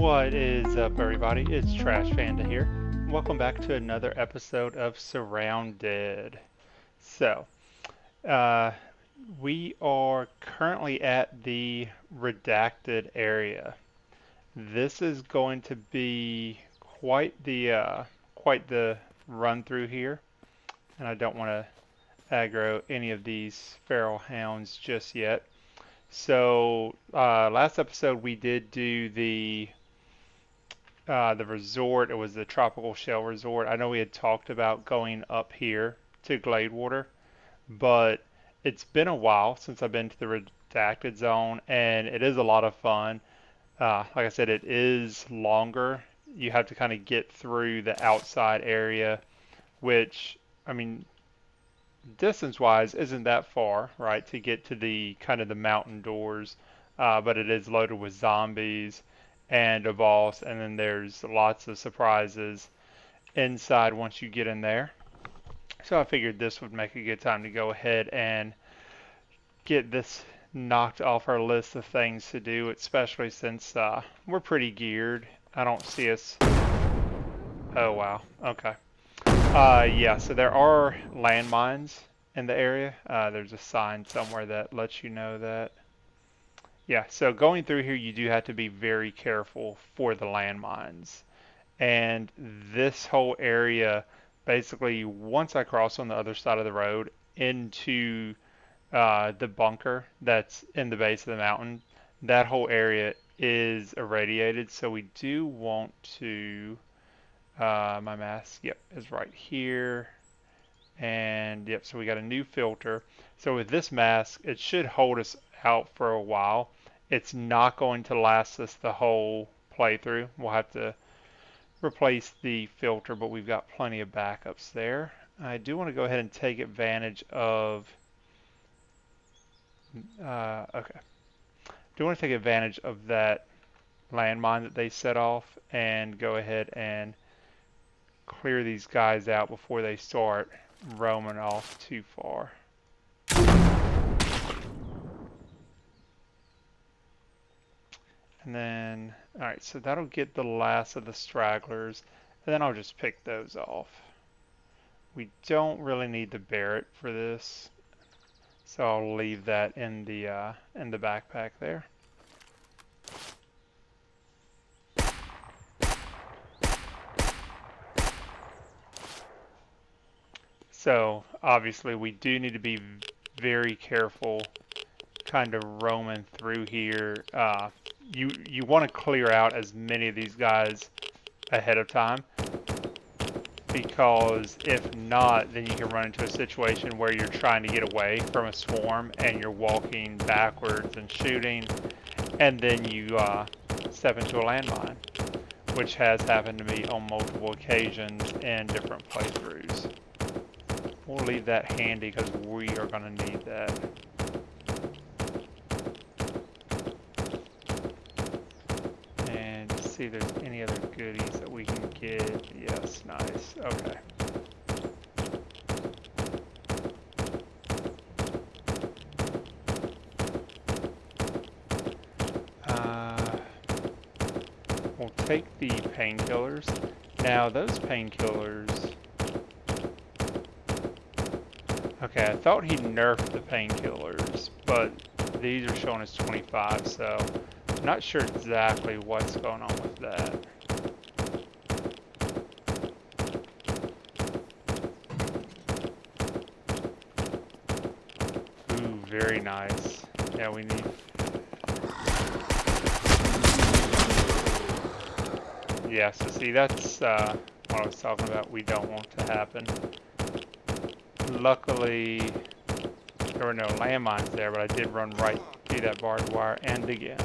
What is up, everybody? It's Trash Panda here. Welcome back to another episode of SurrounDead. So, uh, we are currently at the Redacted Area. This is going to be quite the run through here, and I don't want to aggro any of these feral hounds just yet. So, last episode we did do the resort. It was the Tropical Shell Resort. I know we had talked about going up here to Gladewater, but it's been a while since I've been to the Redacted Zone, and it is a lot of fun. Like I said, it is longer. You have to kind of get through the outside area, which, I mean, distance-wise isn't that far, right, to get to the kind of the mountain doors, but it is loaded with zombies and a boss, and then there's lots of surprises inside once you get in there. So I figured this would make a good time to go ahead and get this knocked off our list of things to do, especially since we're pretty geared. I don't see us. Oh wow. Okay. Yeah. So there are landmines in the area. There's a sign somewhere that lets you know that. Yeah, so going through here, you do have to be very careful for the landmines. And this whole area, basically, once I cross on the other side of the road into the bunker that's in the base of the mountain, that whole area is irradiated. So we do want to, my mask, yep, is right here. And yep, so we got a new filter. So with this mask, it should hold us out for a while. It's not going to last us the whole playthrough. We'll have to replace the filter, but we've got plenty of backups there. I do want to go ahead and take advantage of, okay. Do want to take advantage of that landmine that they set off and go ahead and clear these guys out before they start roaming off too far. And then, alright, so that'll get the last of the stragglers, and then I'll just pick those off. We don't really need the Barrett for this, so I'll leave that in the backpack there. So obviously we do need to be very careful kind of roaming through here. You want to clear out as many of these guys ahead of time, because if not, then you can run into a situation where you're trying to get away from a swarm and you're walking backwards and shooting, and then you step into a landmine, which has happened to me on multiple occasions in different playthroughs. We'll leave that handy because we are going to need that. And see if there's any other goodies that we can get. Yes, nice. Okay. We'll take the painkillers. Now those painkillers. Okay, I thought he nerfed the painkillers, but these are showing us 25, so I'm not sure exactly what's going on with that. Ooh, very nice. Yeah, we need... Yeah, so see, that's what I was talking about we don't want to happen. Luckily, there were no landmines there, but I did run right through that barbed wire and again.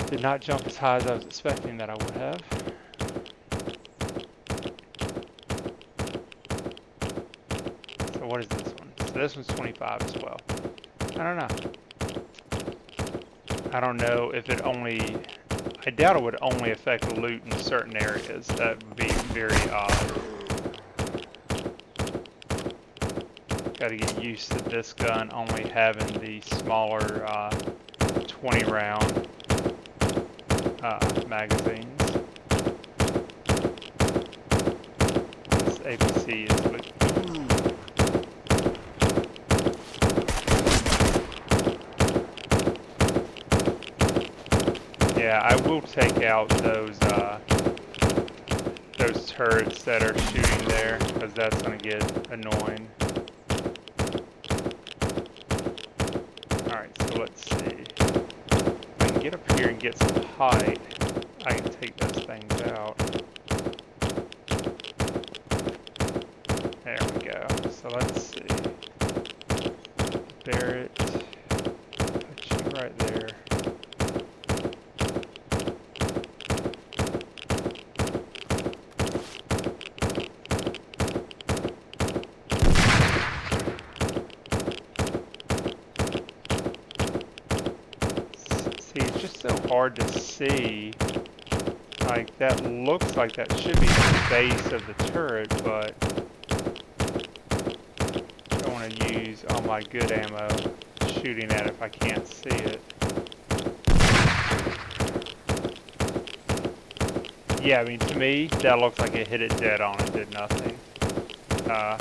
Did not jump as high as I was expecting that I would have. So what is this one? So this one's 25 as well. I don't know. I don't know if it only... I doubt it would only affect loot in certain areas. That would be very odd. Got to get used to this gun only having the smaller 20 round. magazines. This APC is like, yeah, I will take out those turrets that are shooting there, because that's gonna get annoying. Alright, so let's see. If I can get up here and get some height, I can take those things out. There we go. So let's see. Barrett, put you right there. See, it's just so hard to see. Like, that looks like that should be the base of the turret, but I don't want to use all my good ammo shooting at it if I can't see it. Yeah, I mean, to me, that looks like it hit it dead on and did nothing. Okay.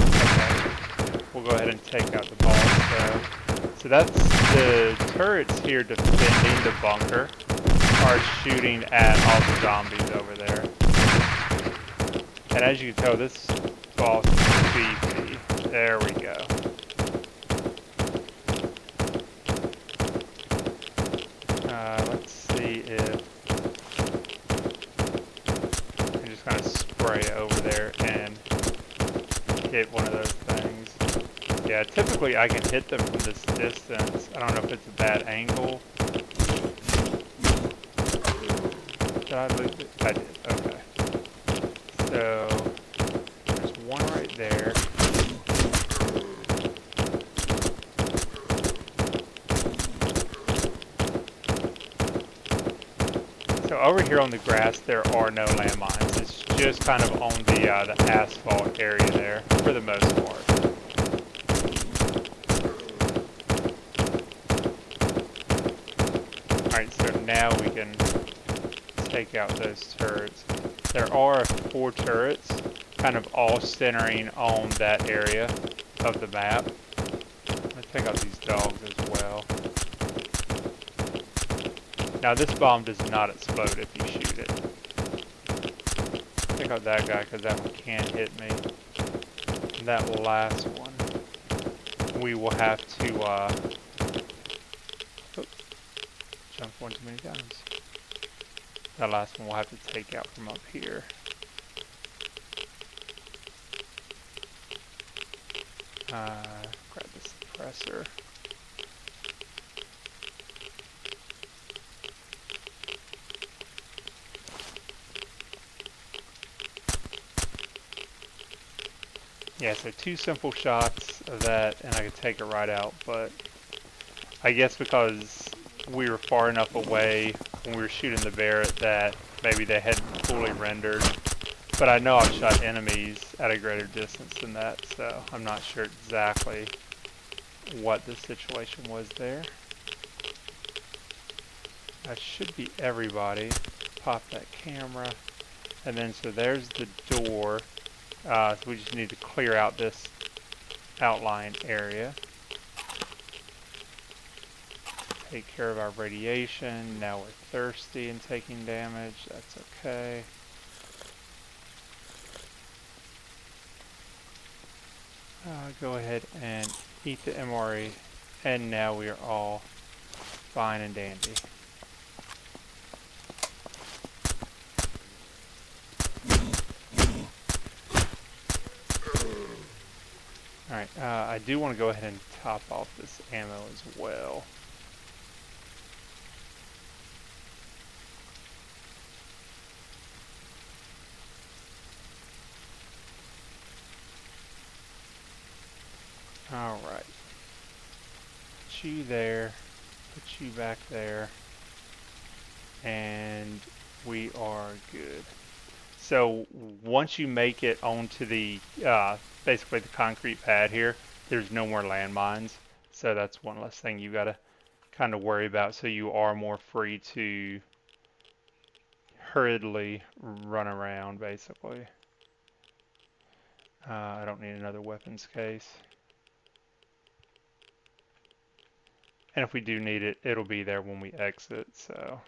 We'll go ahead and take out the balls, so that's the turrets here defending the bunker are shooting at all the zombies over there. And as you can tell, this boss is beefy. There we go. Let's see if I'm just gonna spray over there and hit one of those things. Yeah, typically I can hit them from this distance. I don't know if it's a bad angle. Did I lose it? I did, okay. So, there's one right there. So over here on the grass, there are no landmines. It's just kind of on the asphalt area there, for the most part. Alright, so now we can take out those turrets. There are 4 turrets, kind of all centering on that area of the map. I'm going to take out these dogs as well. Now this bomb does not explode if you shoot it. Take out that guy because that one can hit me. And that last one, we will have to, jump one too many times. That last one we'll have to take out from up here. Grab the suppressor. Yeah, so 2 simple shots of that and I could take it right out, but I guess because we were far enough away when we were shooting the Barrett that maybe they hadn't fully rendered. But I know I've shot enemies at a greater distance than that, so I'm not sure exactly what the situation was there. That should be everybody. Pop that camera. And then so there's the door. So we just need to clear out this outline area. Take care of our radiation. Now we're thirsty and taking damage. That's okay. Go ahead and eat the MRE. And now we are all fine and dandy. Alright, I do want to go ahead and top off this ammo as well. Alright. Put you there. Put you back there. And we are good. So once you make it onto the basically the concrete pad here, there's no more landmines. So that's one less thing you gotta kind of worry about. So you are more free to hurriedly run around, basically. I don't need another weapons case. And if we do need it, it'll be there when we exit, so.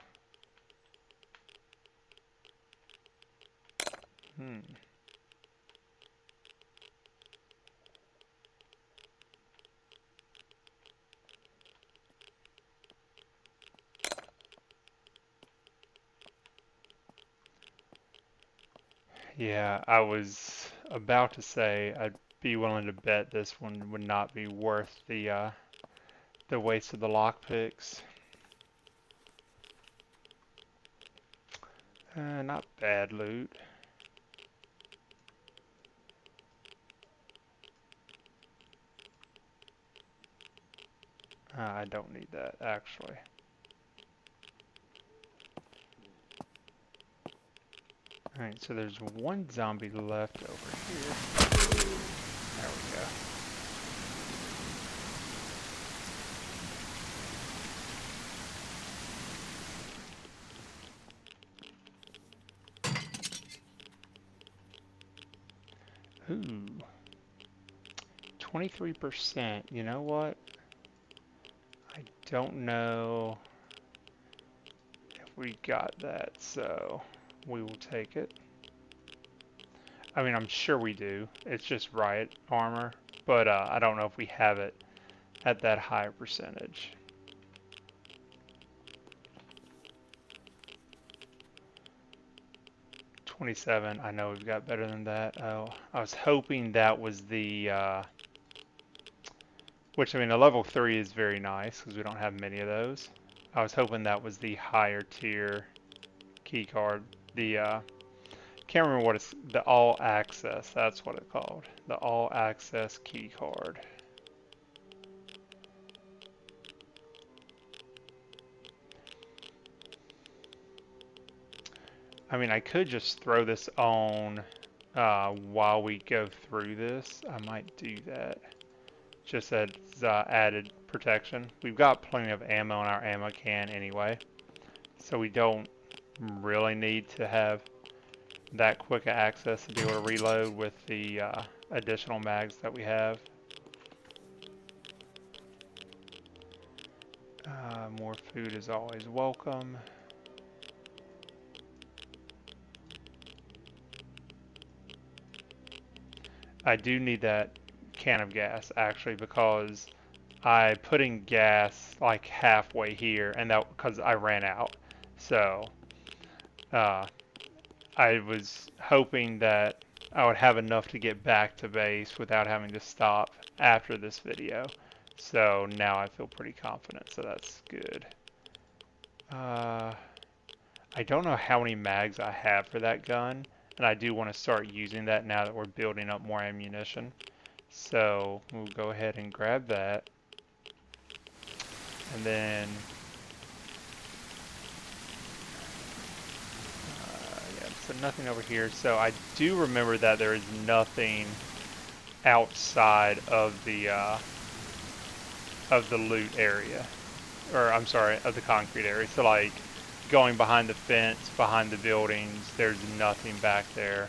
Yeah, I was about to say I'd be willing to bet this one would not be worth the waste of the lockpicks. Not bad loot. I don't need that, actually. Alright, so there's one zombie left over here. There we go. Ooh. 23%. You know what? I don't know if we got that, so we will take it. I mean, I'm sure we do. It's just riot armor, but I don't know if we have it at that higher percentage. $27. I know we've got better than that. Oh, I was hoping that was the, which I mean, a level 3 is very nice because we don't have many of those. I was hoping that was the higher tier key card. The, can't remember what it's, the all access, that's what it's called. The all access key card. I mean, I could just throw this on while we go through this. I might do that. Just as added protection. We've got plenty of ammo in our ammo can anyway. So we don't really need to have that quick access to be able to reload with the additional mags that we have. More food is always welcome. I do need that can of gas actually because I put in gas like halfway here and that because I ran out. So I was hoping that I would have enough to get back to base without having to stop after this video. So now I feel pretty confident, so that's good. I don't know how many mags I have for that gun, and I do want to start using that now that we're building up more ammunition. So we'll go ahead and grab that. And then, yeah, so nothing over here. So I do remember that there is nothing outside of the loot area, or I'm sorry, of the concrete area. So like going behind the fence, behind the buildings, there's nothing back there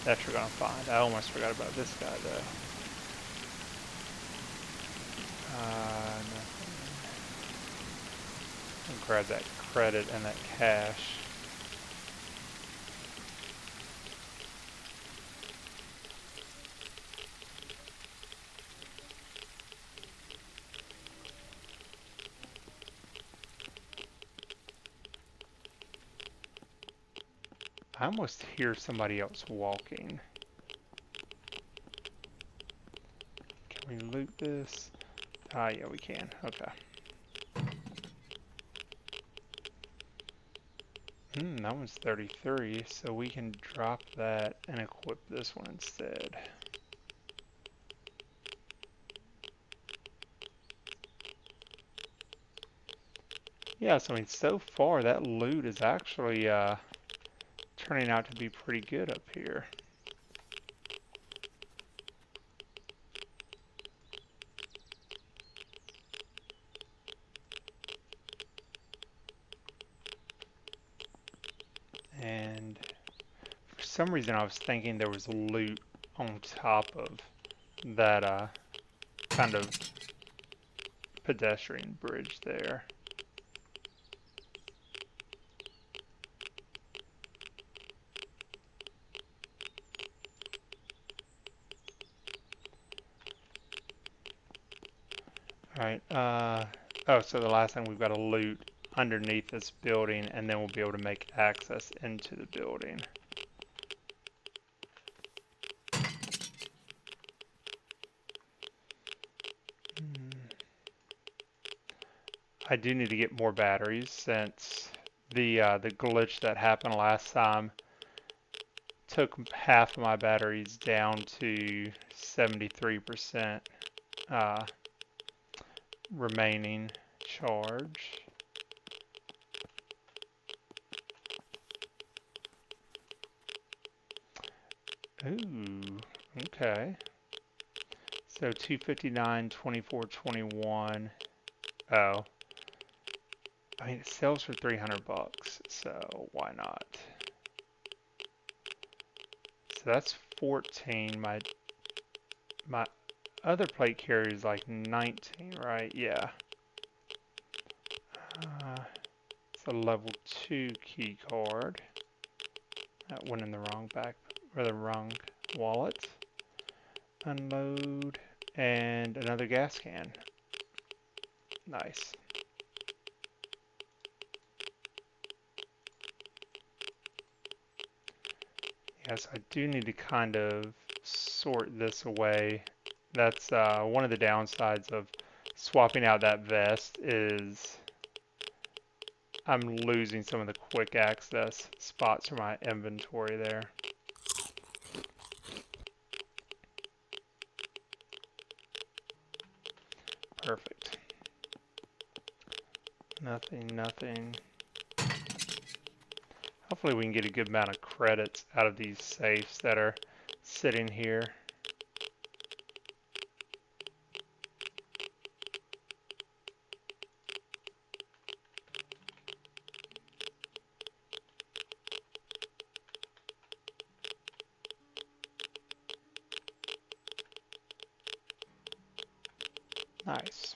that you're gonna find. I almost forgot about this guy though. Nothing. I'll grab that credit and that cash. I almost hear somebody else walking. Can we loot this? Yeah, we can. Okay. That one's 33, so we can drop that and equip this one instead. Yeah, so I mean, so far that loot is actually turning out to be pretty good up here. And for some reason I was thinking there was loot on top of that kind of pedestrian bridge there. Alright, oh, so the last thing we've got to loot underneath this building, and then we'll be able to make access into the building. I do need to get more batteries since the glitch that happened last time took half of my batteries down to 73% remaining charge. Ooh, okay. So 259, 24, 21. Oh. I mean, it sells for 300 bucks, so why not? So that's 14. My other plate carrier is like 19, right? Yeah. It's a level 2 key card. That went in the wrong wrong wallet. Unload, and another gas can. Nice. Yes, I do need to kind of sort this away. That's one of the downsides of swapping out that vest is I'm losing some of the quick access spots for my inventory there. Perfect. Nothing. Hopefully we can get a good amount of credits out of these safes that are sitting here. Nice.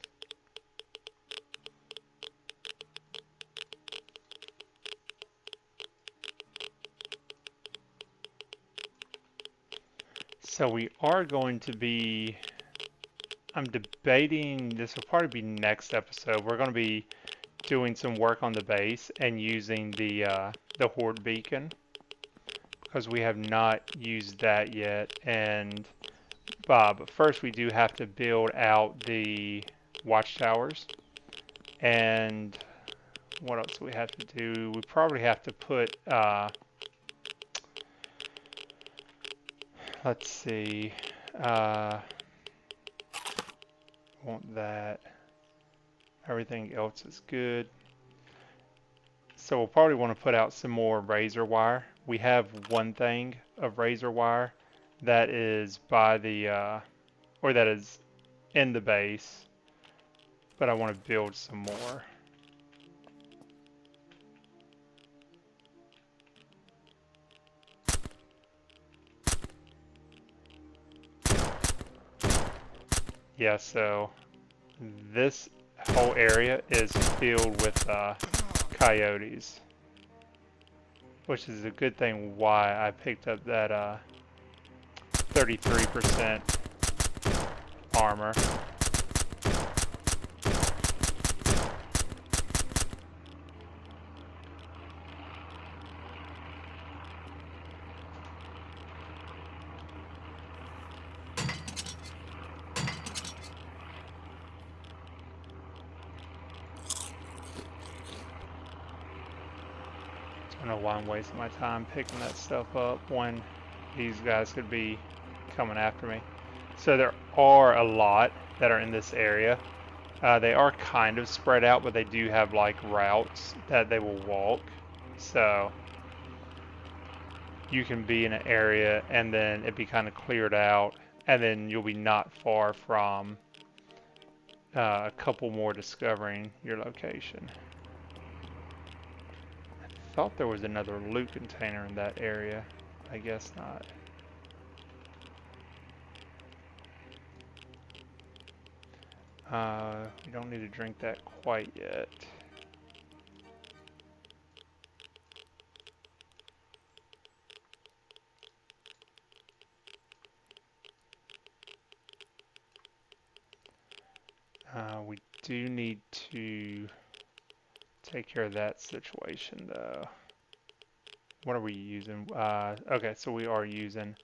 So we are going to be, I'm debating, this will probably be next episode. We're going to be doing some work on the base and using the horde beacon because we have not used that yet. And but first we do have to build out the watchtowers. And what else do we have to do? We probably have to put let's see. Want that. Everything else is good. So we'll probably want to put out some more razor wire. We have one thing of razor wire that is by the, or that is in the base, but I want to build some more. Yeah, so this whole area is filled with coyotes, which is a good thing why I picked up that 33% armor. I don't know why I'm wasting my time picking that stuff up when these guys could be coming after me. So there are a lot that are in this area. They are kind of spread out, but they do have like routes that they will walk. So you can be in an area and then it be kind of cleared out, and then you'll be not far from a couple more discovering your location. I thought there was another loot container in that area. I guess not. We don't need to drink that quite yet. We do need to take care of that situation though. What are we using? Okay, so we are using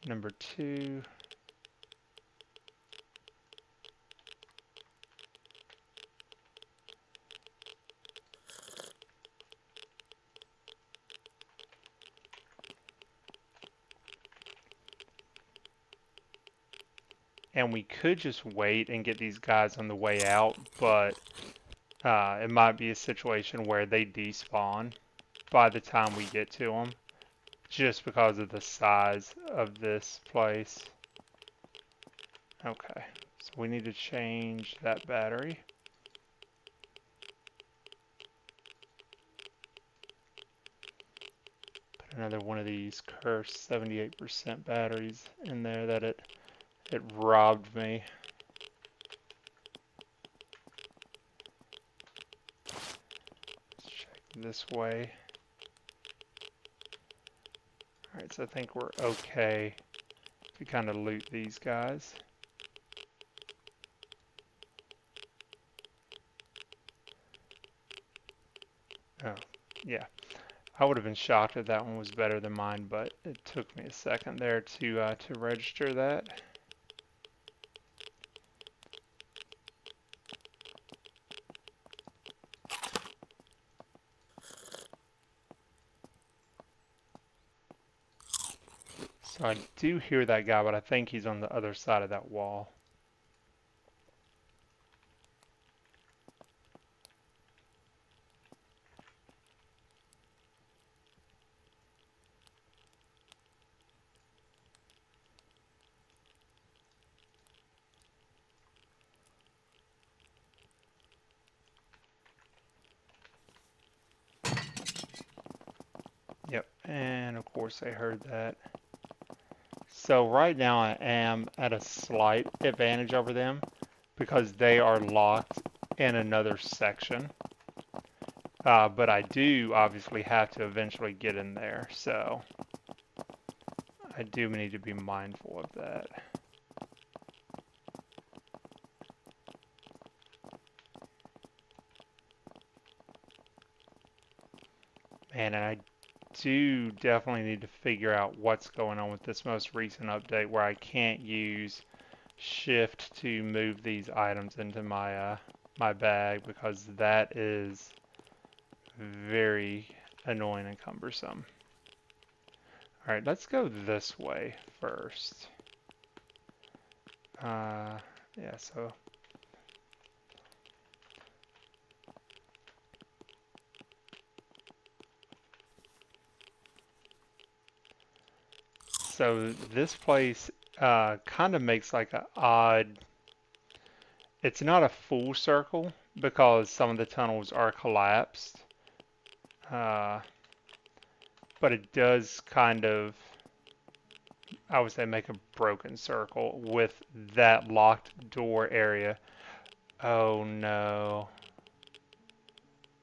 number 2. And we could just wait and get these guys on the way out, but it might be a situation where they despawn by the time we get to them, just because of the size of this place. Okay, so we need to change that battery. Put another one of these cursed 78% batteries in there that it robbed me. Let's check this way. Alright, so I think we're okay to kind of loot these guys. Oh, yeah. I would have been shocked if that one was better than mine, but it took me a second there to register that. So I do hear that guy, but I think he's on the other side of that wall. Yep, and of course I heard that. So right now I am at a slight advantage over them because they are locked in another section. But I do obviously have to eventually get in there, so I do need to be mindful of that. Man, and I do definitely need to figure out what's going on with this most recent update where I can't use shift to move these items into my my bag, because that is very annoying and cumbersome. All right, let's go this way first. Yeah, so this place kind of makes like an odd, it's not a full circle because some of the tunnels are collapsed, uh, but it does kind of, I would say, make a broken circle with that locked door area. Oh no.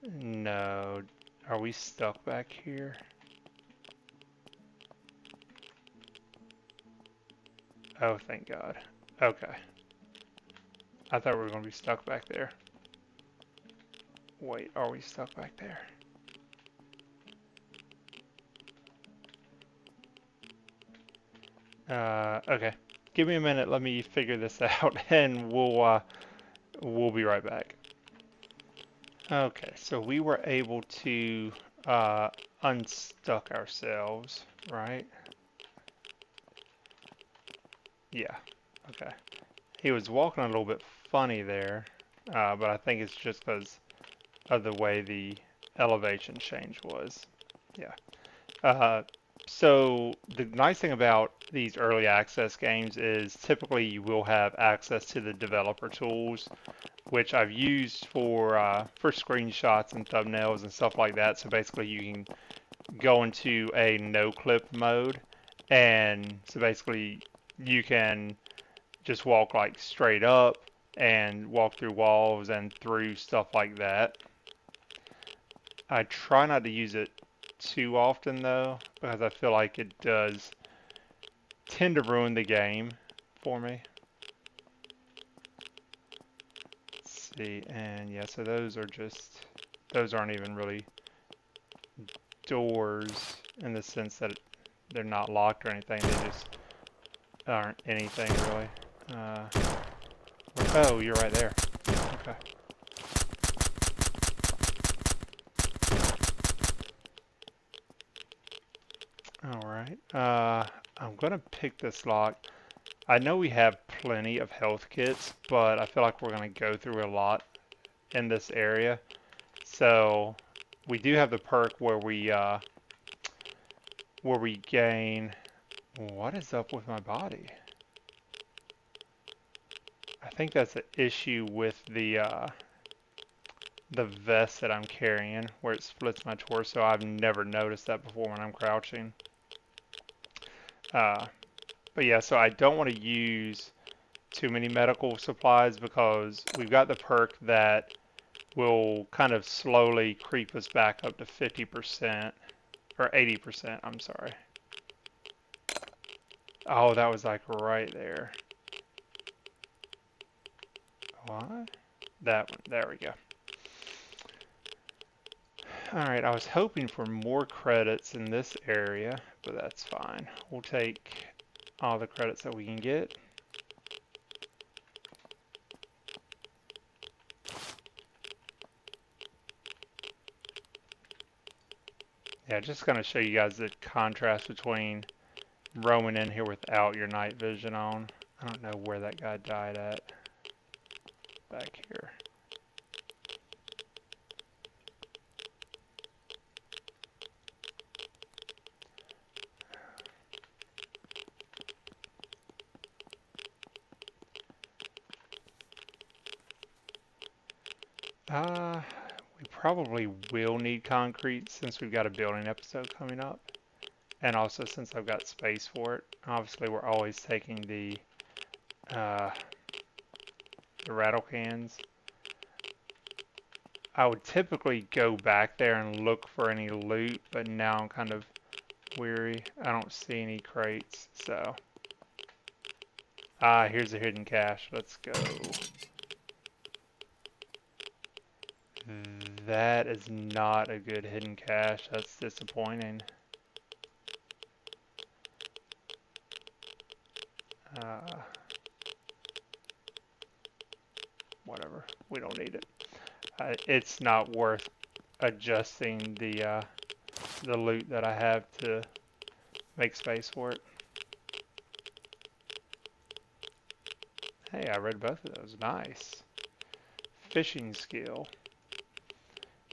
No. Are we stuck back here? Oh, thank God. Okay. I thought we were going to be stuck back there. Wait, are we stuck back there? Okay. Give me a minute. Let me figure this out, and we'll be right back. Okay, so we were able to unstuck ourselves, right? Yeah. Okay. He was walking a little bit funny there, but I think it's just because of the way the elevation change was. Yeah. So the nice thing about these early access games is typically you will have access to the developer tools, which I've used for screenshots and thumbnails and stuff like that. So basically you can go into a no clip mode, and so basically you can just walk like straight up and walk through walls and through stuff like that. I try not to use it too often though, because I feel like it does tend to ruin the game for me. Let's see, and yeah, so those aren't even really doors in the sense that they're not locked or anything, they just aren't anything really. Uh, oh, you're right there. Okay. Alright, I'm gonna pick this lock. I know we have plenty of health kits, but I feel like we're gonna go through a lot in this area. So we do have the perk where we gain. What is up with my body? I think that's an issue with the vest that I'm carrying, where it splits my torso. I've never noticed that before when I'm crouching. Uh, but yeah, so I don't want to use too many medical supplies because we've got the perk that will kind of slowly creep us back up to 50% or 80%, I'm sorry. Oh, that was like right there. What? That one, there we go. Alright, I was hoping for more credits in this area, but that's fine. We'll take all the credits that we can get. Yeah, just gonna show you guys the contrast between roaming in here without your night vision on. I don't know where that guy died at. Back here. We probably will need concrete since we've got a building episode coming up. And also since I've got space for it. Obviously we're always taking uh, the rattle cans. I would typically go back there and look for any loot, but now I'm kind of weary. I don't see any crates, so. Here's a hidden cache. Let's go. That is not a good hidden cache. That's disappointing. Whatever. We don't need it. It's not worth adjusting the loot that I have to make space for it. Hey, I read both of those. Nice. Fishing skill.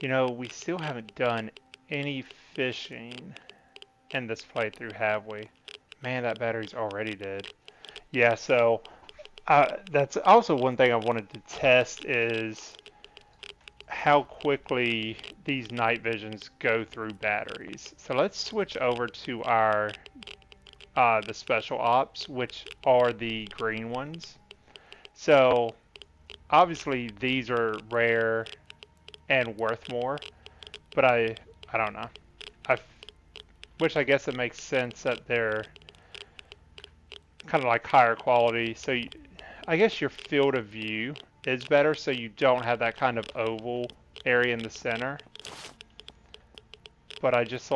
You know, we still haven't done any fishing in this playthrough, have we? Man, that battery's already dead. Yeah, so that's also one thing I wanted to test is how quickly these night visions go through batteries. So let's switch over to our the special ops, which are the green ones. So obviously these are rare and worth more, but I don't know. Which I guess it makes sense that they're kind of like higher quality. So I guess your field of view is better, so you don't have that kind of oval area in the center. But I feel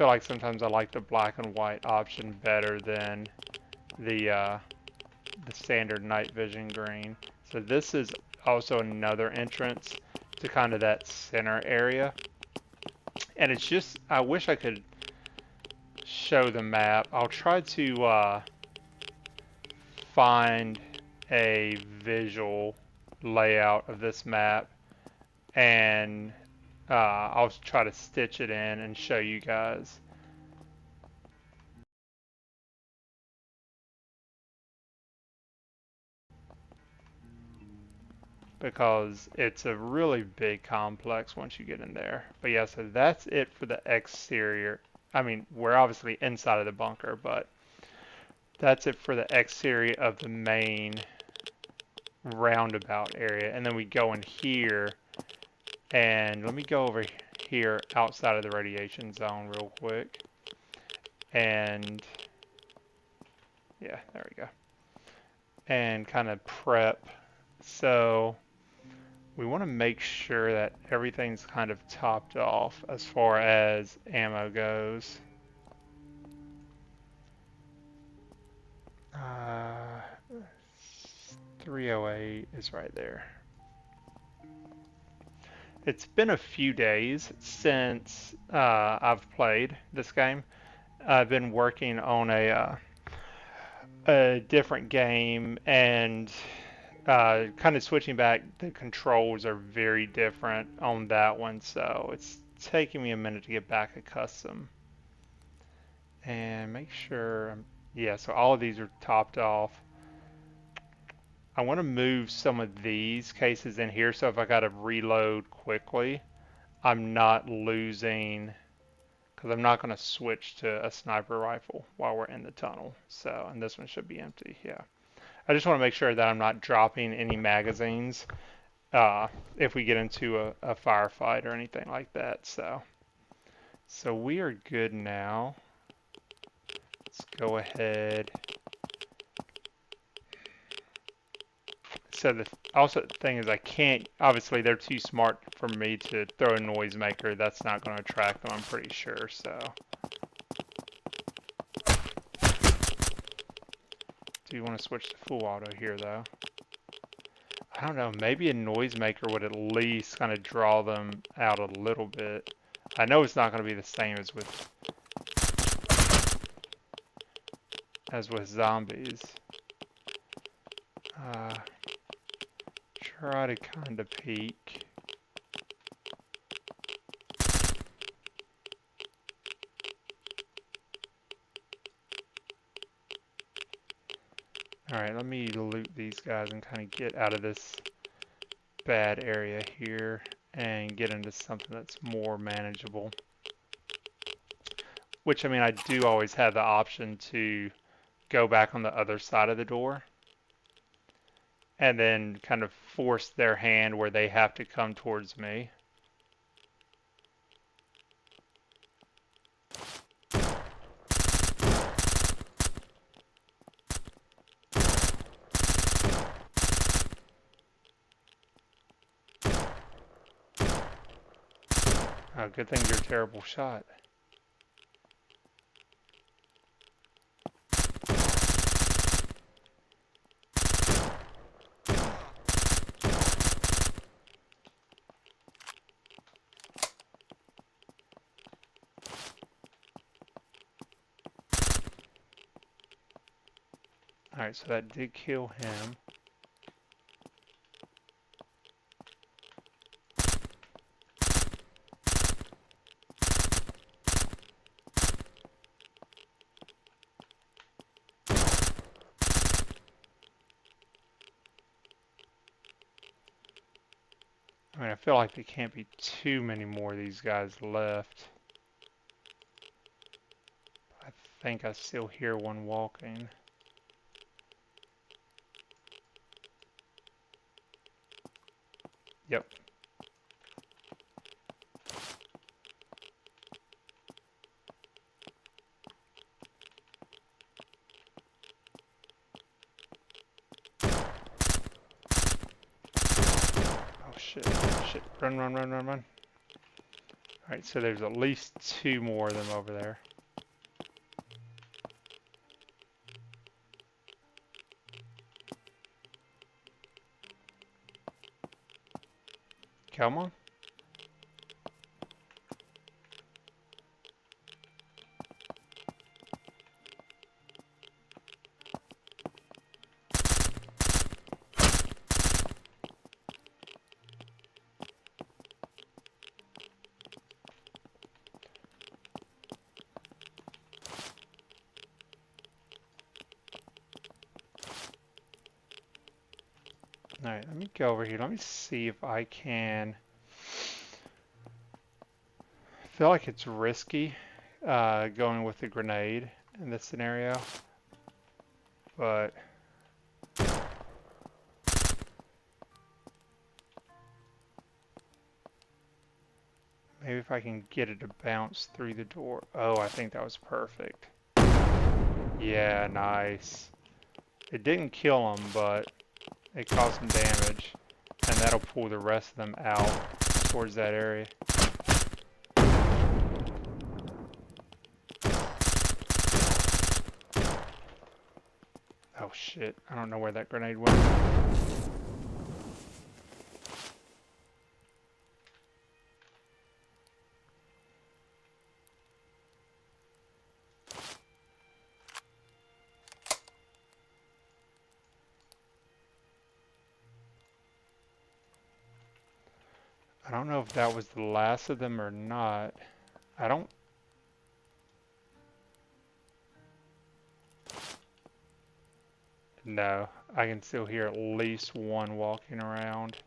like sometimes I like the black and white option better than the standard night vision green. So this is also another entrance to kind of that center area. And it's just, I wish I could show the map. I'll try to find a visual layout of this map, and I'll try to stitch it in and show you guys. because it's a really big complex once you get in there. But yeah, so that's it for the exterior. I mean, we're obviously inside of the bunker, but that's it for the exterior of the main roundabout area. And then we go in here, and let me go over here outside of the radiation zone real quick. And yeah, there we go. And kind of prep. So we want to make sure that everything's kind of topped off as far as ammo goes. 308 is right there. It's been a few days since I've played this game. I've been working on a different game, and kind of switching back. The controls are very different on that one, so it's taking me a minute to get back accustomed. And make sure, yeah, so all of these are topped off. I want to move some of these cases in here, so if I got to reload quickly, I'm not losing, because I'm not going to switch to a sniper rifle while we're in the tunnel. So, and this one should be empty, yeah. I just want to make sure that I'm not dropping any magazines if we get into a firefight or anything like that. So we are good now. Let's go ahead. So the also thing is, I can't, obviously they're too smart for me to throw a noisemaker. That's not going to attract them, I'm pretty sure. So do you want to switch to full auto here though? I don't know, maybe a noisemaker would at least kind of draw them out a little bit. I know it's not going to be the same as with zombies. Try to kind of peek. Alright, let me loot these guys and kind of get out of this bad area here and get into something that's more manageable. Which, I mean, I do always have the option to go back on the other side of the door and then kind of force their hand where they have to come towards me. Oh, good thing you're a terrible shot. Alright, so that did kill him. I mean, I feel like there can't be too many more of these guys left. I think I still hear one walking. Yep. Oh shit, shit. Run, run, run, run, run. Alright, so there's at least 2 more of them over there. Come on. Alright, let me go over here. Let me see if I can. I feel like it's risky going with the grenade in this scenario, but maybe if I can get it to bounce through the door. Oh, I think that was perfect. Yeah, nice. It didn't kill them, but it caused some damage, and that'll pull the rest of them out towards that area. Oh shit, I don't know where that grenade went. I don't know if that was the last of them or not. I don't... No, I can still hear at least one walking around.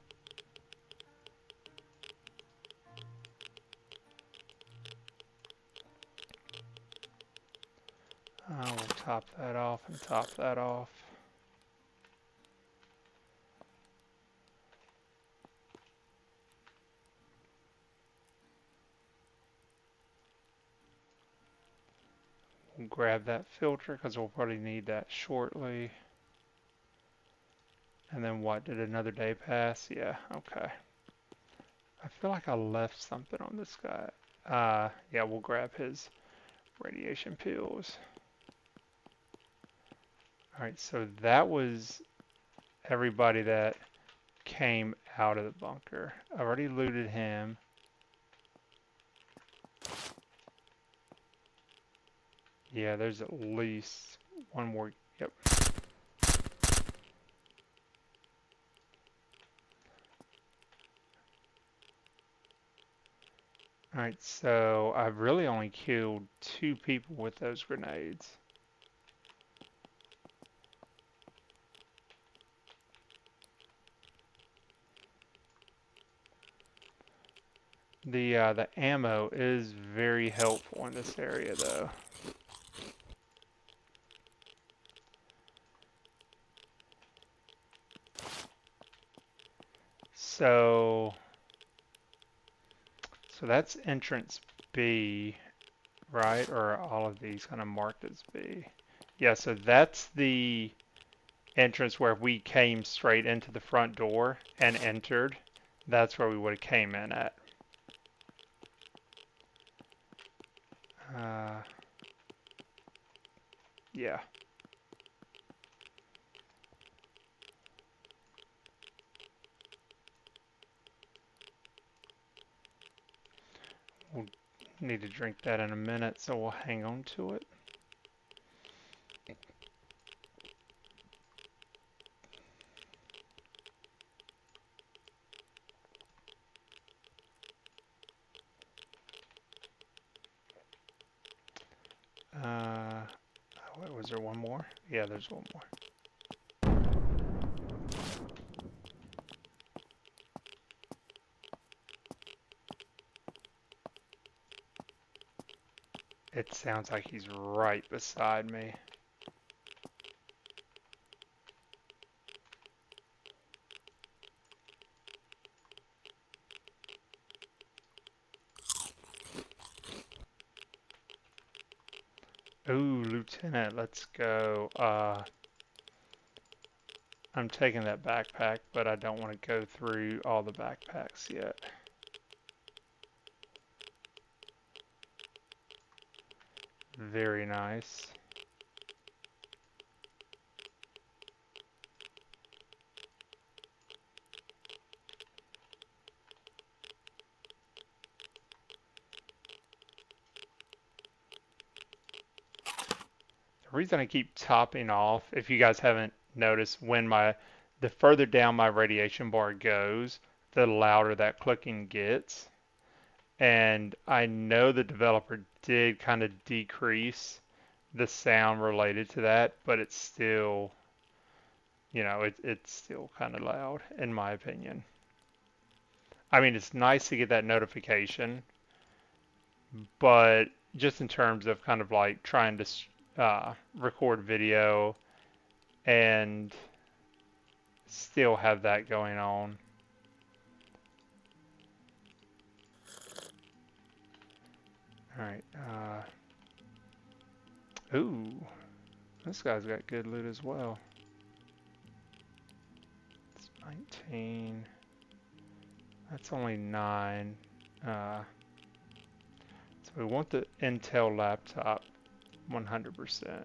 We'll top that off and top that off. We'll grab that filter because we'll probably need that shortly. And then what, did another day pass? Yeah, okay. I feel like I left something on this guy. Yeah, we'll grab his radiation pills. Alright, so that was everybody that came out of the bunker. I already looted him. Yeah, there's at least one more. Yep. Alright, so I've really only killed 2 people with those grenades. The ammo is very helpful in this area though. So that's entrance B, right? Or are all of these kind of marked as B? Yeah, so that's the entrance where we came straight into the front door and entered. That's where we would have came in at. Yeah. We'll need to drink that in a minute, so we'll hang on to it. Was there one more? Yeah, there's one more. It sounds like he's right beside me. Ooh, Lieutenant, let's go. I'm taking that backpack, but I don't want to go through all the backpacks yet. Very nice. The reason I keep topping off, if you guys haven't noticed, when the further down my radiation bar goes, the louder that clicking gets. And I know the developer did kind of decrease the sound related to that, but it's still, it's still kind of loud in my opinion. I mean, it's nice to get that notification, but just in terms of kind of like trying to record video and still have that going on. All right. Ooh, this guy's got good loot as well. It's 19. That's only 9. So we want the Intel laptop 100%.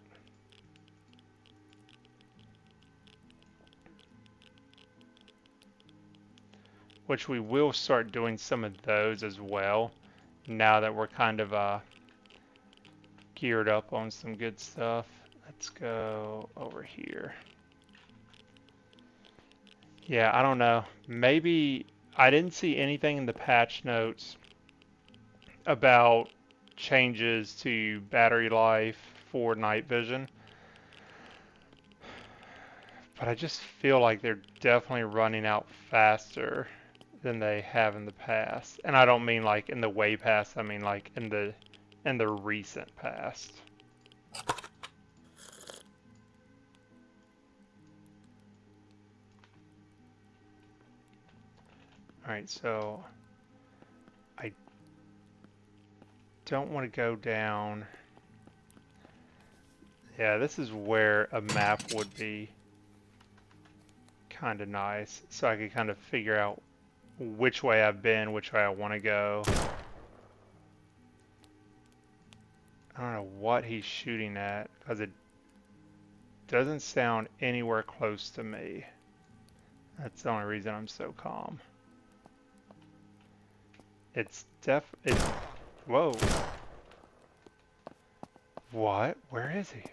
Which we will start doing some of those as well now that we're kind of geared up on some good stuff. Let's go over here. Yeah, I don't know. Maybe I didn't see anything in the patch notes about changes to battery life for night vision, but I just feel like they're definitely running out faster than they have in the past. And I don't mean like in the way past, I mean like in the recent past. All right, so I don't want to go down. Yeah, this is where a map would be kind of nice, so I could kind of figure out which way I've been, which way I want to go. I don't know what he's shooting at, because it doesn't sound anywhere close to me. That's the only reason I'm so calm. It's whoa. What? Where is he?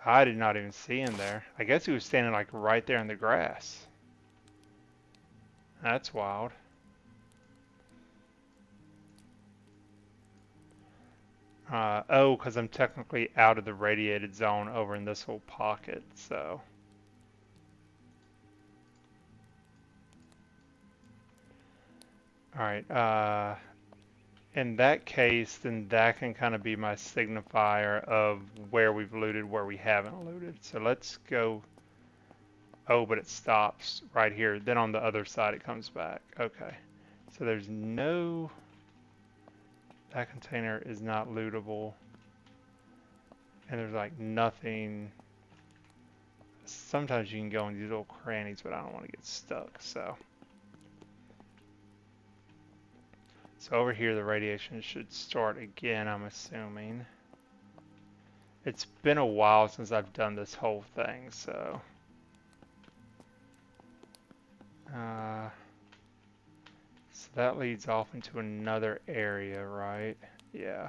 I did not even see him there. I guess he was standing like right there in the grass. That's wild. Oh, because I'm technically out of the radiated zone over in this whole pocket, so. Alright, in that case, then that can kind of be my signifier of where we've looted, where we haven't looted. So let's go. Oh, but it stops right here. Then on the other side it comes back. Okay. So there's no... That container is not lootable. And there's like nothing. Sometimes you can go in these little crannies, but I don't want to get stuck, so. So over here the radiation should start again, I'm assuming. It's been a while since I've done this whole thing, so. So that leads off into another area, right? Yeah.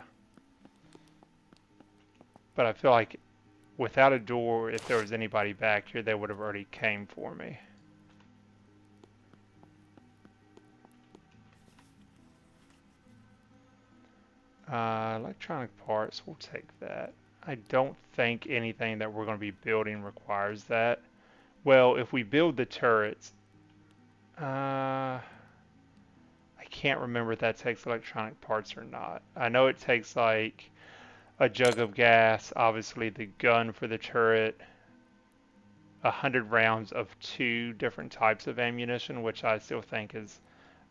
But I feel like without a door, if there was anybody back here, they would have already came for me. Electronic parts, we'll take that. I don't think anything that we're going to be building requires that. Well, if we build the turrets, I can't remember if that takes electronic parts or not. I know it takes like a jug of gas, obviously the gun for the turret, 100 rounds of 2 different types of ammunition, which I still think is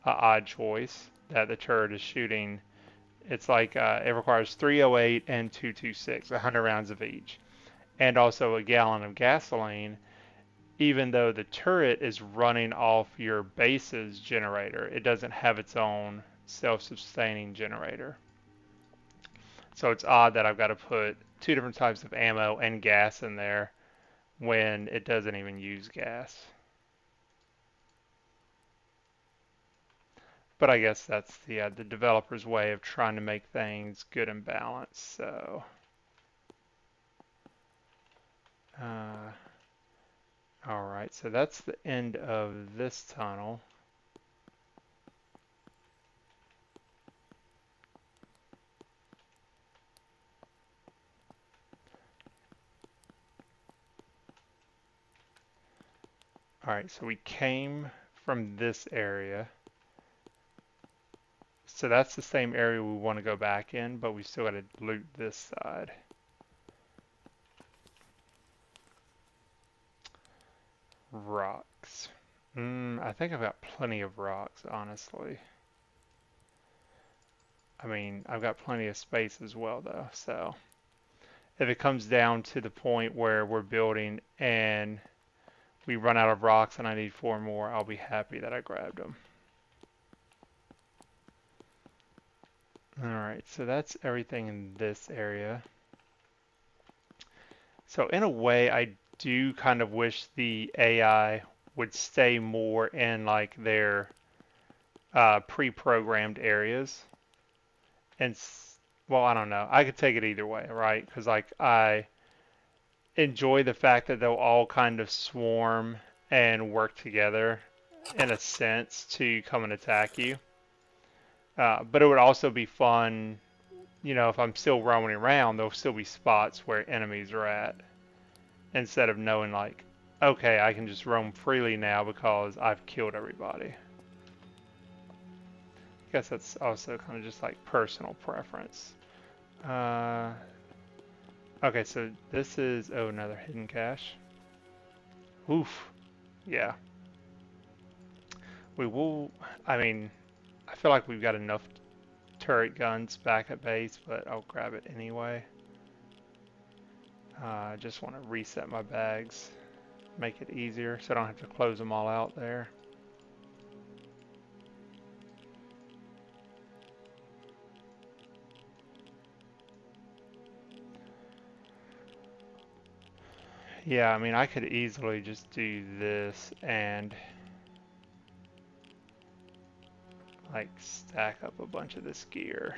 an odd choice that the turret is shooting. It's like it requires 308 and 226, 100 rounds of each, and also a gallon of gasoline. Even though the turret is running off your base's generator, it doesn't have its own self-sustaining generator. So it's odd that I've got to put 2 different types of ammo and gas in there when it doesn't even use gas. But I guess that's the developer's way of trying to make things good and balanced. So, all right. So that's the end of this tunnel. Alright, so we came from this area. So that's the same area we want to go back in, but we still got to loot this side. Rocks. I think I've got plenty of rocks, honestly. I mean, I've got plenty of space as well, though. So if it comes down to the point where we're building and we run out of rocks and I need 4 more, I'll be happy that I grabbed them. Alright, so that's everything in this area. So in a way, I do kind of wish the AI would stay more in like their pre-programmed areas. And well, I don't know. I could take it either way, right? Because like I enjoy the fact that they'll all kind of swarm and work together in a sense to come and attack you. But it would also be fun, you know, if I'm still roaming around, there'll still be spots where enemies are at. Instead of knowing like, okay, I can just roam freely now because I've killed everybody. I guess that's also kind of just like personal preference. Okay, so this is, oh, another hidden cache. Oof. Yeah. We will, I mean, I feel like we've got enough turret guns back at base, but I'll grab it anyway. I just want to reset my bags, make it easier so I don't have to close them all out there. Yeah, I mean, I could easily just do this and like stack up a bunch of this gear.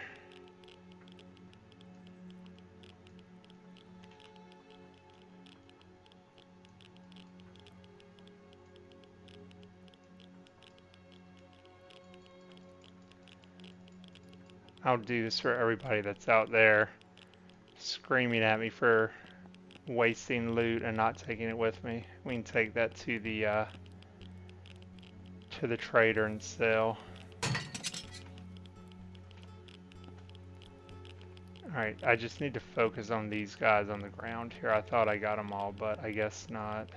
I'll do this for everybody that's out there screaming at me for wasting loot and not taking it with me. We can take that to the trader and sell. Alright, I just need to focus on these guys on the ground here. I thought I got them all, but I guess not.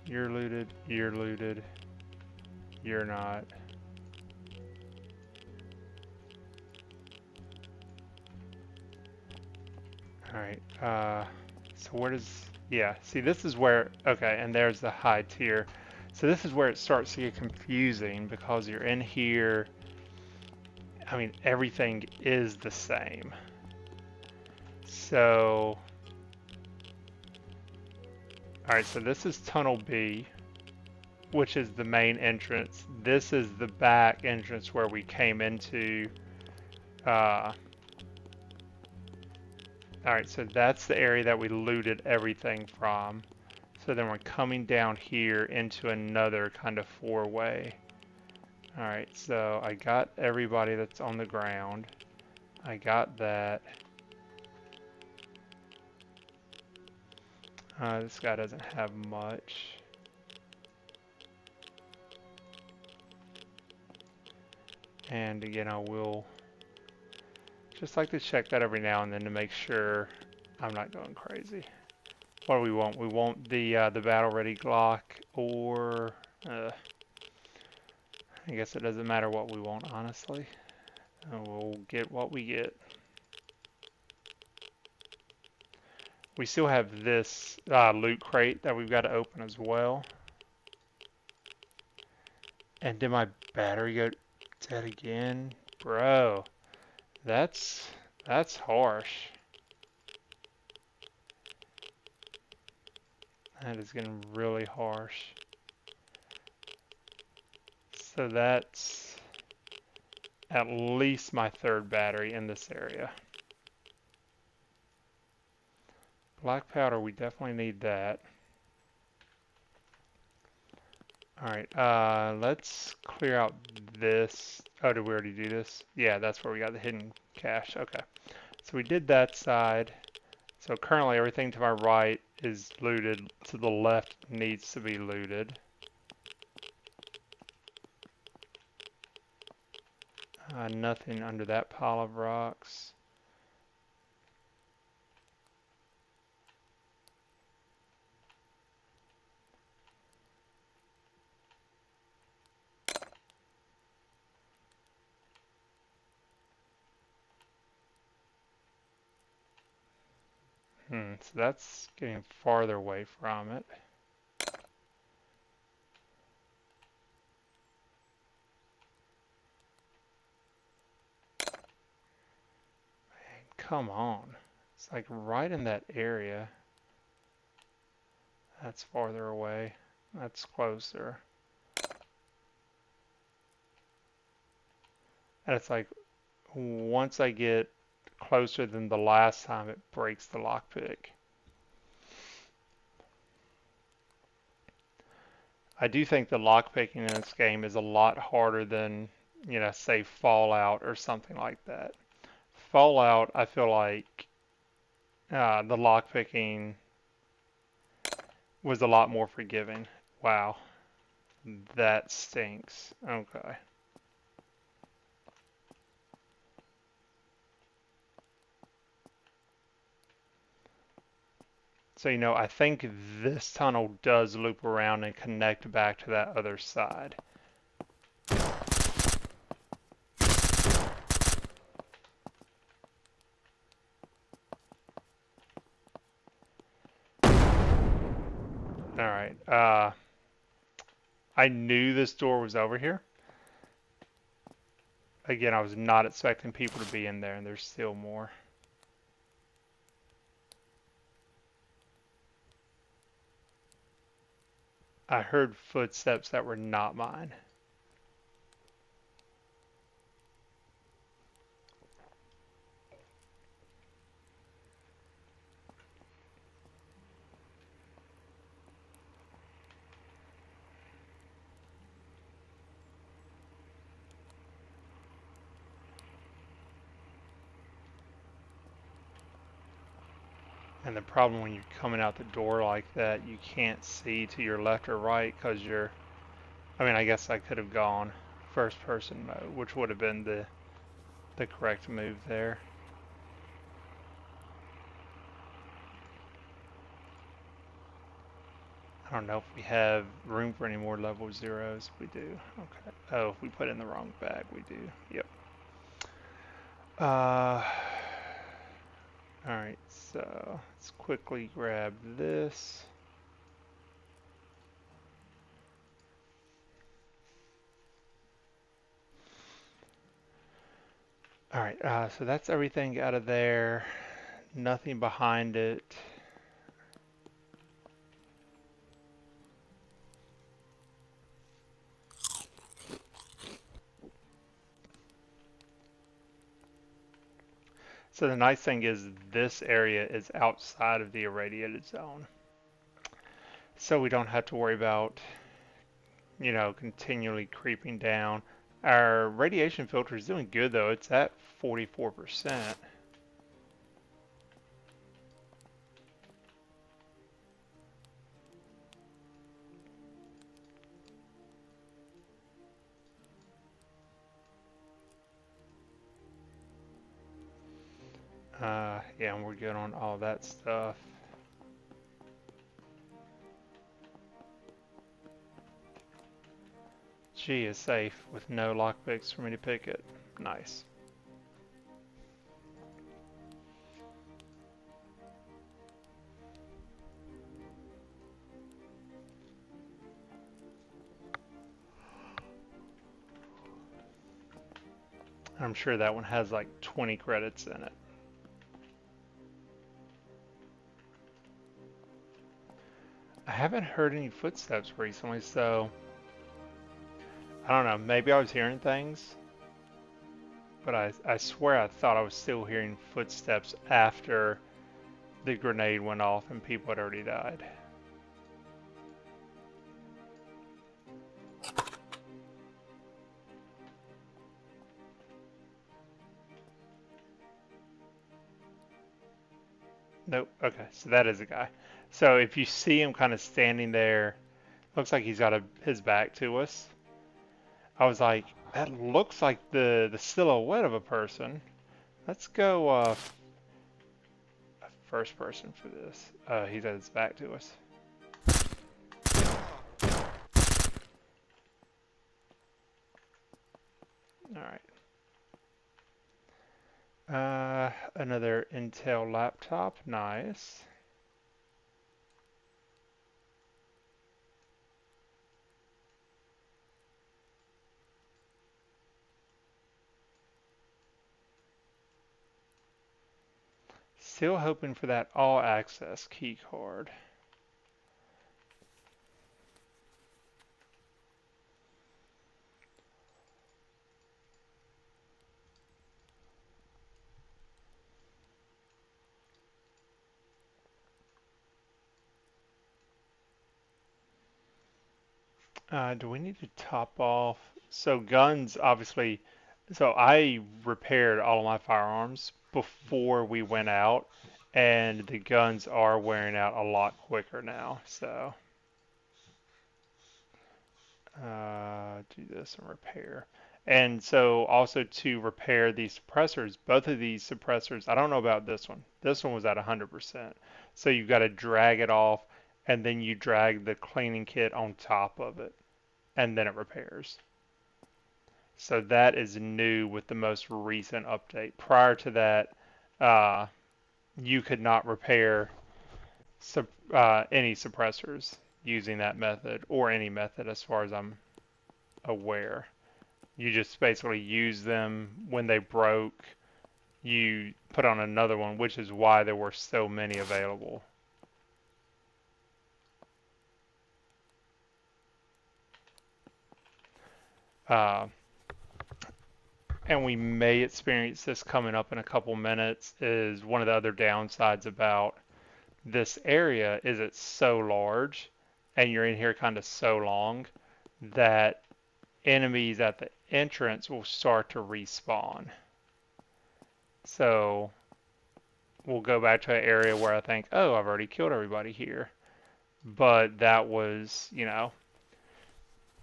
You're looted, you're looted, you're not. Alright, so where does, yeah, see this is where, okay, and there's the high tier. So this is where it starts to get confusing because you're in here, I mean, everything is the same. So, alright, so this is Tunnel B, which is the main entrance. This is the back entrance where we came into, alright, so that's the area that we looted everything from. So then we're coming down here into another kind of 4-way. Alright, so I got everybody that's on the ground. I got that. This guy doesn't have much. And again, I will just like to check that every now and then to make sure I'm not going crazy. What do we want? We want the battle ready Glock, or I guess it doesn't matter what we want, honestly. We'll get what we get. We still have this loot crate that we've got to open as well. And did my battery go dead again? Bro, that's harsh. That is getting really harsh. So that's at least my 3rd battery in this area. Black powder, we definitely need that. Alright, let's clear out this. Oh, did we already do this? Yeah, that's where we got the hidden cache. Okay. So we did that side. So currently everything to my right is looted. To the left needs to be looted. Nothing under that pile of rocks. So that's getting farther away from it. Man, come on. It's like right in that area. That's farther away. That's closer. And it's like once I get closer than the last time, it breaks the lockpick. I do think the lockpicking in this game is a lot harder than, say Fallout or something like that. Fallout, I feel like the lockpicking was a lot more forgiving. Wow, that stinks. Okay. So, I think this tunnel does loop around and connect back to that other side. Alright, I knew this door was over here. Again, I was not expecting people to be in there, and there's still more. I heard footsteps that were not mine. And the problem when you're coming out the door like that, you can't see to your left or right because I guess I could have gone first person mode, which would have been the correct move there. I don't know if we have room for any more level zeros. We do. Okay. Oh, if we put in the wrong bag, we do. Yep. Alright, so let's quickly grab this. Alright, so that's everything out of there. Nothing behind it. So the nice thing is this area is outside of the irradiated zone. So we don't have to worry about, continually creeping down. Our radiation filter is doing good though. It's at 44%. Yeah, and we're good on all that stuff. G is safe with no lockpicks for me to pick it. Nice. I'm sure that one has like 20 credits in it. I haven't heard any footsteps recently, so I don't know. Maybe I was hearing things, but I swear I thought I was still hearing footsteps after the grenade went off and people had already died. Nope. Okay, so that is a guy. So if you see him kind of standing there, looks like he's got his back to us. I was like, that looks like the silhouette of a person. Let's go first person for this. He's at his back to us. All right. Another Intel laptop. Nice. Still hoping for that all access key card. Do we need to top off? So guns, obviously. So I repaired all of my firearms before we went out, and the guns are wearing out a lot quicker now. So do this and repair. And so also to repair these suppressors, both of these suppressors, I don't know about this one. This one was at 100%. So you've got to drag it off, and then you drag the cleaning kit on top of it, and then it repairs. So that is new with the most recent update. Prior to that, uh, you could not repair any suppressors using that method or any method as far as I'm aware. You just basically use them when they broke. You put on another one, which is why there were so many available. Uh, and we may experience this coming up in a couple minutes, is one of the other downsides about this area is it's so large and you're in here kind of so long that enemies at the entrance will start to respawn. So we'll go back to an area where I think, oh, I've already killed everybody here. But that was,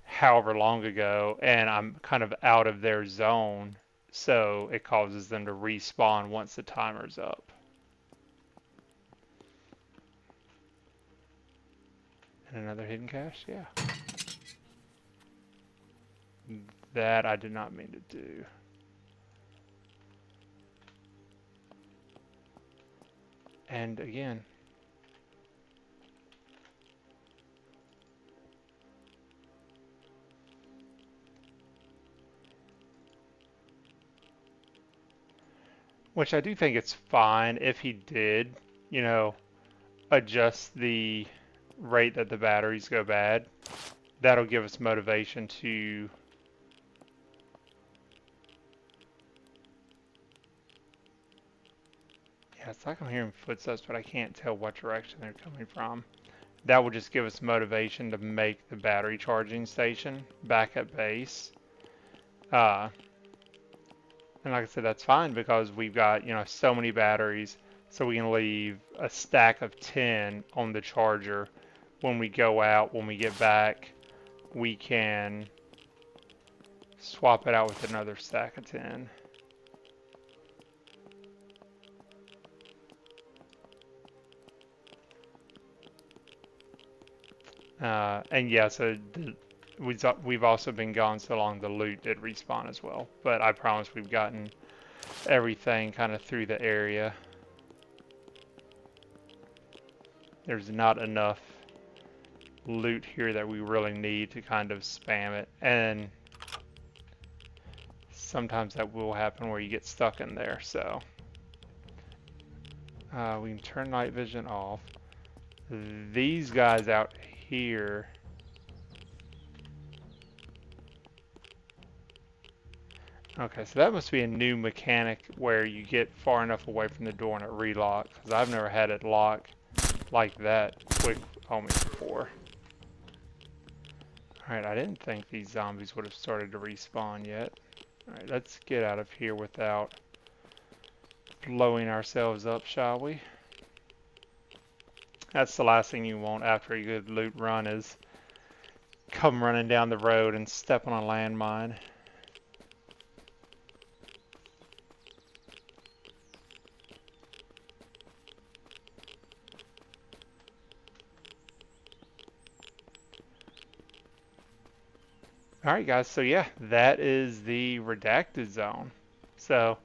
however long ago, and I'm kind of out of their zone, so it causes them to respawn once the timer's up. And another hidden cache, yeah. That I did not mean to do. And again, which I do think it's fine if he did, adjust the rate that the batteries go bad. That'll give us motivation to yeah, it's like I'm hearing footsteps, but I can't tell what direction they're coming from. That will just give us motivation to make the battery charging station back at base. And like I said, that's fine because we've got, so many batteries, so we can leave a stack of 10 on the charger. When we go out, when we get back, we can swap it out with another stack of 10. And yeah, so we've also been gone so long the loot did respawn as well. But I promise we've gotten everything kind of through the area. There's not enough loot here that we really need to kind of spam it. And sometimes that will happen where you get stuck in there. So we can turn night vision off. These guys out here, okay, so that must be a new mechanic where you get far enough away from the door and it relocks, because I've never had it lock like that quick on me before. Alright, I didn't think these zombies would have started to respawn yet. Alright, let's get out of here without blowing ourselves up, shall we? That's the last thing you want after a good loot run is come running down the road and step on a landmine. Alright guys, so yeah, that is the Redacted Zone. So,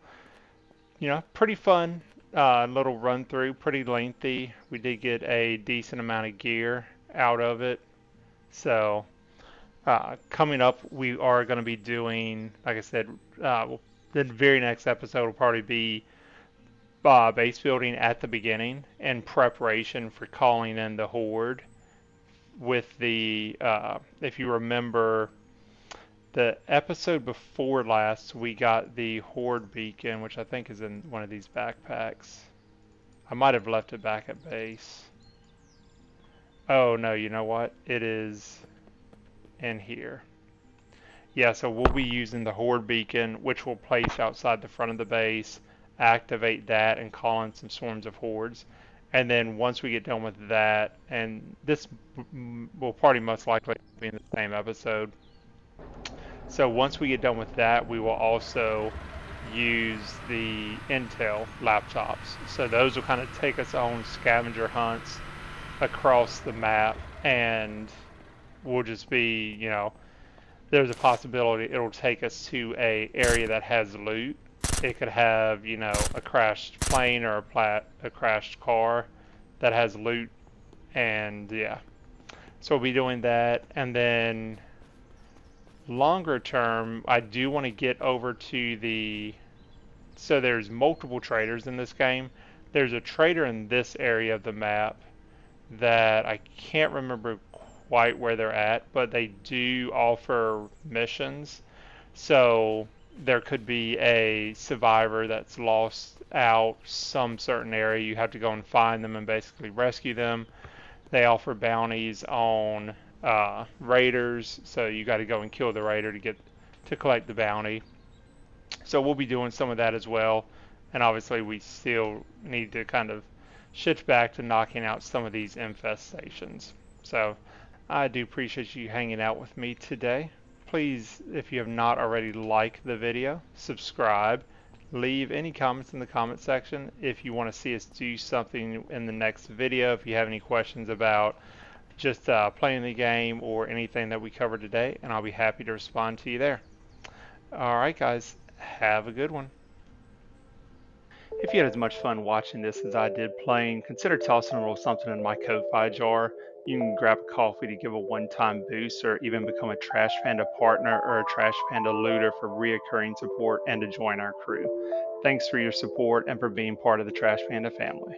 pretty fun little run through, pretty lengthy. We did get a decent amount of gear out of it. So, coming up, we are going to be doing, like I said, the very next episode will probably be base building at the beginning in preparation for calling in the horde. With the, if you remember, the episode before last, we got the horde beacon, which I think is in one of these backpacks. I might have left it back at base. Oh no, you know what? It is in here. Yeah, so we'll be using the horde beacon, which we'll place outside the front of the base, activate that, and call in some swarms of hordes. And then once we get done with that, and this will probably most likely be in the same episode. So once we get done with that, we will also use the Intel laptops. So those will kind of take us on scavenger hunts across the map, and we'll just be, there's a possibility it'll take us to a area that has loot. It could have, a crashed plane or a crashed car that has loot, and yeah. So we'll be doing that, and then longer term, I do want to get over to the. So there's multiple traders in this game. There's a trader in this area of the map that I can't remember quite where they're at, but they do offer missions. So there could be a survivor that's lost out some certain area. You have to go and find them and basically rescue them. They offer bounties on raiders, so you got to go and kill the raider to collect the bounty. So we'll be doing some of that as well, and obviously we still need to kind of shift back to knocking out some of these infestations. So I do appreciate you hanging out with me today. Please, if you have not already, like the video, subscribe, leave any comments in the comment section if you want to see us do something in the next video, if you have any questions about just playing the game or anything that we covered today, and I'll be happy to respond to you there. Alright guys, have a good one. If you had as much fun watching this as I did playing, consider tossing a little something in my Ko-Fi jar. You can grab a coffee to give a one-time boost, or even become a Trash Panda partner or a Trash Panda looter for reoccurring support and to join our crew. Thanks for your support and for being part of the Trash Panda family.